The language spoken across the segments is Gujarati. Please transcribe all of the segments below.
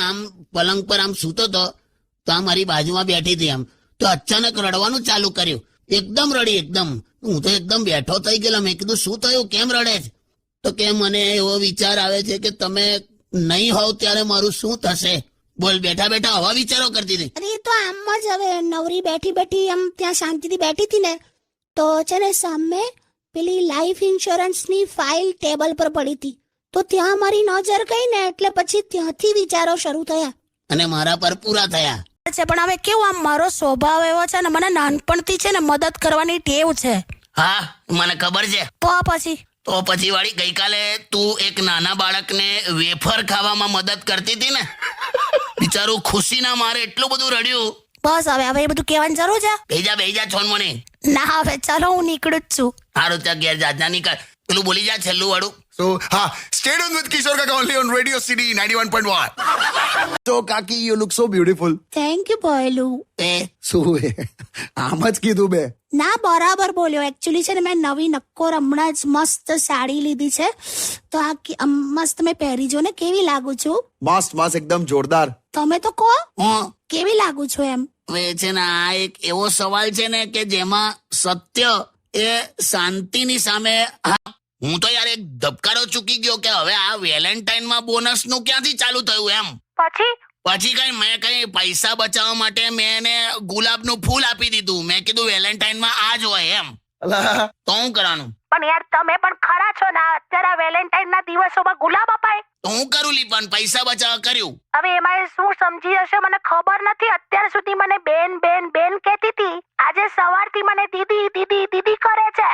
આમ પલંગ પર આમ સૂતો તો આ મારી બાજુમાં બેઠી હતી આમ, તો અચાનક રડવાનું ચાલુ કર્યું. એકદમ રડી, એકદમ. હું તો એકદમ બેઠો થઈ ગયેલો. મેં કીધું શું થયું, કેમ રડે છે? તો કે મને એવો વિચાર આવે છે કે તમે નહીં હોવ ત્યારે મારું શું થશે. બોલ, બેઠા બેઠા આવા વિચારો કરતી હતી. અરે એ તો આમ જ હવે નવરી બેઠી બેઠી આમ ત્યાં શાંતિથી બેઠી હતી ને, તો છે ને સામે પેલી લાઈફ ઇન્સ્યોરન્સની ફાઇલ ટેબલ પર પડી હતી, તો ત્યાં મારી નજર ગઈ ને એટલે પછી ત્યાંથી વિચારો શરૂ થયા અને મારા પર પૂરા થયા છે. પણ હવે કેવું, આમ મારો સ્વભાવ એવો છે ને, મને નાનપણથી છે ને મદદ કરવાની ટેવ છે. હા, મને ખબર છે. તો પછી વાળી ગઈકાલે તું એક નાના બાળકને વેફર ખાવામાં મદદ કરતી હતી ને, બિચારું ખુશીના મારે એટલું બધું રડ્યું. બસ હવે એ બધું કહેવાની જરૂર છે? બેહી જા છોનમણી. ના હવે ચાલો, હું નીકળું જ છું. હારું, ત્યાં ઘેર જા, નીકળ. પેલું બોલી જા છેલ્લું વાળું. So, stay tuned with Kishore Kaka only on Radio City 91.1. So, Kaki, you look so beautiful. Thank you ભોયલું. શું હે? આમ જ કીધું બે. ના, બરાબર બોલ્યો. એકચ્યુઅલી છે ને મેં નવી નક્કોર હમણાં જ મસ્ત સાડી લીધી છે, તો આ મસ્ત મેં પહેરી જો ને, કેવી લાગુ છું? મસ્ત એકદમ જોરદાર. તમે તો કહો હું કેવી લાગુ છું એમ. હવે છે ને આ એક એવો સવાલ છે ને કે જેમાં સત્ય એ શાંતિની સામે. હું તો યાર એક ધબકારો ચૂકી ગયો કે હવે આ વેલેન્ટાઇનમાં બોનસ નું ક્યાંથી ચાલુ થયું એમ. પછી મેં કઈ પૈસા બચાવવા માટે મેં એને ગુલાબનું ફૂલ આપી દીધું. મેં કીધું વેલેન્ટાઇનમાં આ જ હોય એમ. તો હું કરવાનું? પણ યાર તમે પણ ખરા છો ને, અત્યારે વેલેન્ટાઇન ના દિવસોમાં ગુલાબ અપાય? તો હું કરું લીપન, પૈસા બચાવવા કર્યું. હવે એમાં શું સમજી હશે મને ખબર નથી. અત્યાર સુધી મને બેન બેન બેન કહેતી હતી, આજે સવારથી મને દીદી દીદી દીદી કરે છે.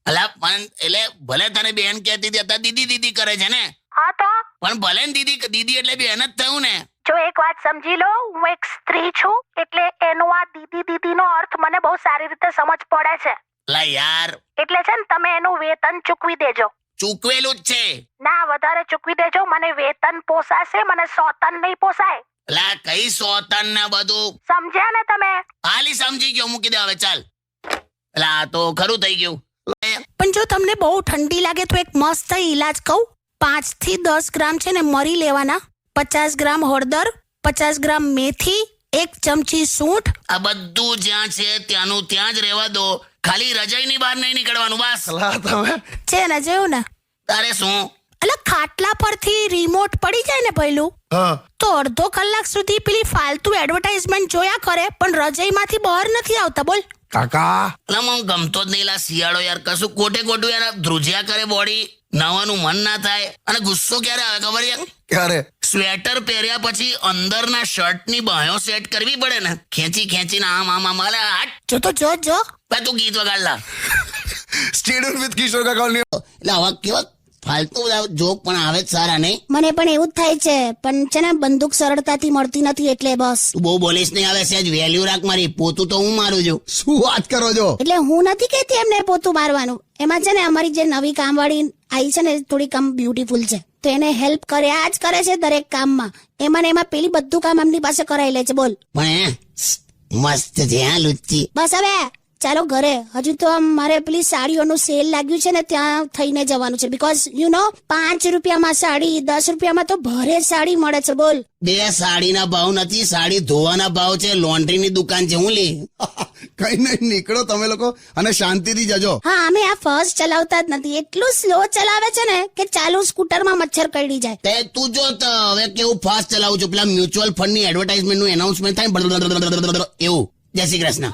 અલા પણ એટલે ભલે તને બેન કહેતી હતી, અત્યારે દીદી દીદી કરે છે ને. હા તો પણ ભલે ને દીદી એટલે બેન જ થયું ને. જો એક વાત સમજી લો, હું એક સ્ત્રી છું, એટલે એનો આ દીદી દીદી નો અર્થ મને બહુ સારી રીતે સમજ પડે છે. લા યાર, એટલે છે ને તમે એનું વેતન ચૂકવી દેજો. ચૂકવેલું જ છે. ના, વધારે ચૂકવી દેજો. મને વેતન પોસાશે, મને સોતન નહીં પોસાય. લા કઈ સોતન ને બધું સમજ્યા ને તમે? હાલી સમજી ગયો, મૂકી દે હવે, ચાલ. લા તો ખરું થઈ ગયું. પણ જો તમને બહુ ઠંડી લાગે તો એક મસ્ત ઈલાજ કહું. 5 થી 10 ગ્રામ છે ને મરી લેવાના, 50 ગ્રામ હળદર, 50 ગ્રામ મેથી, 1 ચમચી સૂંઠ. આ બધું જ્યાં છે ત્યાંનું ત્યાં જ રહેવા દો. ખાલી રજાઈની બહાર નહીં નીકળવાનું, બસ. છે ને, જેવું ને. તારે શું? એટલે ખાટલા પરથી રિમોટ પડી જાય ને પહેલું, તો અડધો કલાક સુધી પેલી ફાલતુ એડવર્ટાઇઝમેન્ટ જોયા કરે, પણ રજાઈમાંથી બહાર નથી આવતા. બોલ કાકા, મને ગમતો જ નહીં લા શિયાળો યાર. કશું ખોટું યાર ધ્રુજ્યા કરે બોડી, નવાનું મન ના થાય. અને ગુસ્સો ક્યારે આવે ખબર છે? ક્યારે? સ્વેટર પહેર્યા પછી અંદરના શર્ટની બાંયો સેટ કરવી પડે ને, ખેંચીને આમ જો તો જો તું ગીત વગાડલા. Stay tuned with Kishore Kaka only. એટલે આવા કેવા ફાલતુ જોક પણ આવે જ સારા નહીં? મને પણ એવું જ થાય છે, પણ છે ને બંદૂક સરળતાથી મળતી નથી, એટલે બસ. તું બહુ બોલીશ નહીં, આવે સેજ વેલ્યુ રાખ. મારી પોતું તો હું મારું છું. શું વાત કરો છો? એટલે હું નથી કહેતી એમને પોતું મારવાનું. એમાં છે ને અમારી જે નવી કામવાળી આવી છે ને, થોડી કામ બ્યુટીફુલ છે, તો એને હેલ્પ કર્યા જ કરે છે દરેક કામમાં. એમાં પેલી બધું કામ એમની પાસે કરાવી લે છે. બોલ. પણ મસ્ત છે હા લુચ્ચી. બસ હવે ચાલો ઘરે. હજુ તો મારે પેલી સાડીઓનું સેલ લાગ્યું છે ને, ત્યાં થઈને જવાનું છે. બીકોઝ યુ નો 5 રૂપિયામાં સાડી, 10 રૂપિયામાં તો ભરે સાડી મળે છે. બોલ. બે સાડીના ભાવ નથી, સાડી ધોવાના ભાવ છે. લોન્ડ્રીની દુકાન છે. હું લી કઈ નહીં, નીકળો તમે લોકો અને શાંતિથી જજો. હા, અમે આ ફર્સ્ટ ચલાવતા જ નથી. એટલું સ્લો ચલાવે છે ને કે ચાલુ સ્કૂટરમાં મચ્છર કરડી જાય. તે તું જો હવે કેવું ફાસ્ટ ચલાવું છું. પેલા મ્યુચ્યુઅલ ફંડ ની એડવર્ટાઇઝમેન્ટ નું એનાઉન્સમેન્ટ થાય એવું. જય શ્રી કૃષ્ણ.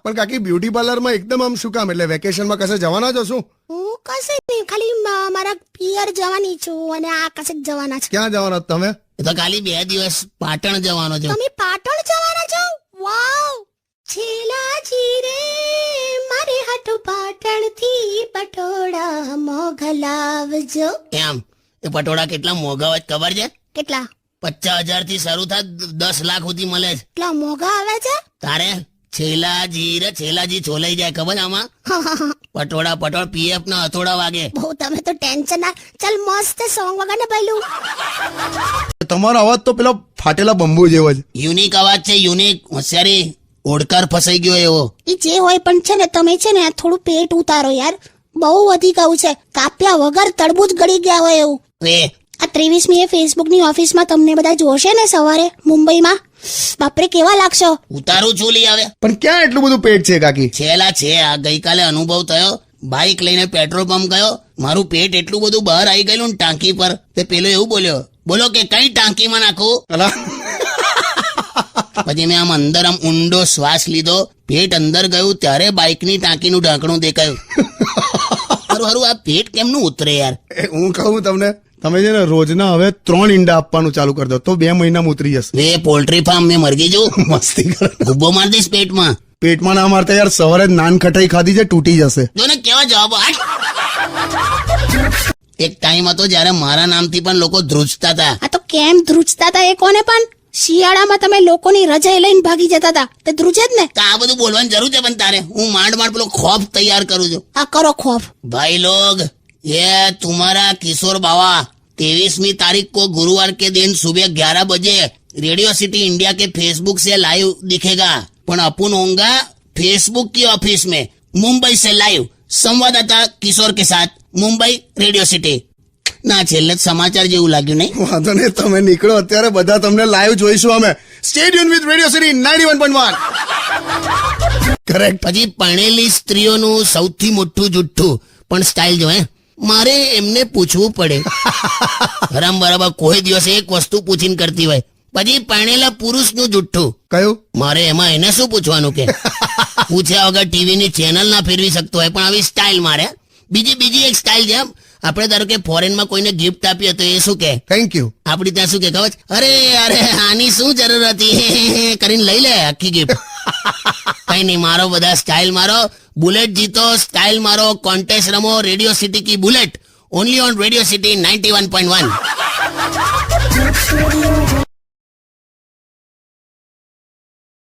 પણ કાકી, બ્યુટી પાર્લરમાં એકદમ આમ શું કામ? એટલે વેકેશનમાં કશે જવાના છો શું? હું કશે નહીં, ખાલી મારા પિયર જવાની છું અને આ કશે જવાના છે. ક્યાં જવાના તમે? એ તો ખાલી 2 દિવસ પાટણ જવાનો છે. તમે પાટણ જવાના છો? વાવ. છેલાજી રે મારે હાટુ પાટણ થી પટોળા મોગલાવજો. એમ? એ પટોળા કેટલા મોંઘા હોય ખબર છે? કેટલા? 50,000 થી શરૂ થાય, 10 લાખ સુધી મળે છે. કેટલા મોંઘા આવે છે? તારે છેલાજી છોલાઈ જાય ખબર આમાં. પટોળ પીએફ ના હથોડા વાગે. બહુ તમે તો ટેન્શન ના. ચાલ મસ્ત સોંગ વગાડને પહેલું. તમારો અવાજ તો પેલો ફાટેલા બંબુ જેવો છે. યુનિક અવાજ છે, યુનિક. હોશિયારી, ઓડકાર ફસાઈ ગયો એવો. એ જે હોય, પણ છે ને તમે છે ને થોડું પેટ ઉતારો યાર. બહુ વધી ગયું છે. કાપ્યા વગર તરબૂચ ગળી ગયા હોય એવું. આ 23મી ફેસબુકની ઓફિસમાં તમને બધા જોશે ને સવારે મુંબઈમાં, બાપરે કેવા લાગશો. ઉતારું છું લઈ આવે પણ ક્યાં એટલું બધું પેટ છે કાકી? છેલા છે. આ ગઈકાલે અનુભવ થયો. બાઇક લઈને પેટ્રોલ પંપ ગયો, મારું પેટ એટલું બધું બહાર આવી ગયેલું ને ટાંકી પર, તે પેલો એવું બોલો કે કઈ ટાંકીમાં નાખું. અલા પછી મેં આમ અંદર આમ ઊંડો શ્વાસ લીધો, પેટ અંદર ગયું ત્યારે બાઇકની ટાંકીનું ઢાંકણું દેખાયું. હારું આ પેટ કેમનું ઉતરે યાર. હું કહું તમને, તમે છે ને રોજના હવે 3 ઈંડા આપવાનું ચાલુ કરી દો તો 2 મહિનામાં ઉતરી જશે. વે પોલ્ટ્રી ફાર્મ મેં મરગી જવું. મસ્તી કરો. ગુબ્બો માર દઈશ પેટમાં. પેટમાં ના મારતા યાર, સવારે જ નાન ખટાઈ ખાધી છે, તૂટી જશે. જો ને કેવા જવાબો. એક ટાઈમ હતો જ્યારે મારા નામથી પણ લોકો ધ્રુજતા હતા. આ તો કેમ ધ્રુજતા હતા એ કોને, પણ શિયાળામાં તમે લોકોની રજાઈ લઈને ભાગી જતા હતા તે ધ્રુજે જ ને. તો આ બધું બોલવાની જરૂર છે પણ તારે? હું માંડ પેલો ખોફ તૈયાર કરું છું. આ કરો ખોફ. भाई लोग ये तुम्हारा किशोर बाबा 23वीं तारीख को गुरुवार के दिन सुबह 11 बजे रेडियो सिटी इंडिया के फेसबुक से लाइव दिखेगा. पण अपन होगा फेसबुक की ऑफिस में मुंबई से लाइव संवाददाता किशोर के साथ मुंबई रेडियो सिटी. ના છેલ્લે સમાચાર જેવું લાગ્યું નહીં? વાંધો નહીં, તમે નીકળો અત્યારે, બધા તમને લાઈવ જોઈશું અમે. Stay tune with radio city 91.1. Correct. પછી પરણેલી સ્ત્રીઓનું સૌથી મોટું જુઠ્ઠું, પણ સ્ટાઇલ જો હે, મારે એમને પૂછવું પડે. હરામ બરાબર કોઈ દિવસ એક વસ્તુ પૂછીને કરતી હોય. પછી પરણેલા પુરુષનું જુઠ્ઠું, કયું? મારે એમાં એને શું પૂછવાનું કે પૂછ્યા વગર ટીવીની ચેનલ ના ફેરવી શકતો હોય, પણ આવી સ્ટાઇલ મારે. બીજી એક સ્ટાઇલ જેમ આપણે ધારો કે ફોરેનમાં કોઈને ગિફ્ટ આપીએ તો એ શું કે? Thank you. આપડી ત્યાં શું કે ખબર છે? અરે આની શું જરૂર હતી કરીને લઈ લે આખી ગિફ્ટ. કઈ નહીં, મારો બધા સ્ટાઇલ મારો. બુલેટ જીતો, સ્ટાઇલ મારો, કોન્ટેસ્ટ રમો. રેડિયો સિટી કી bullet only on radio city 91.1.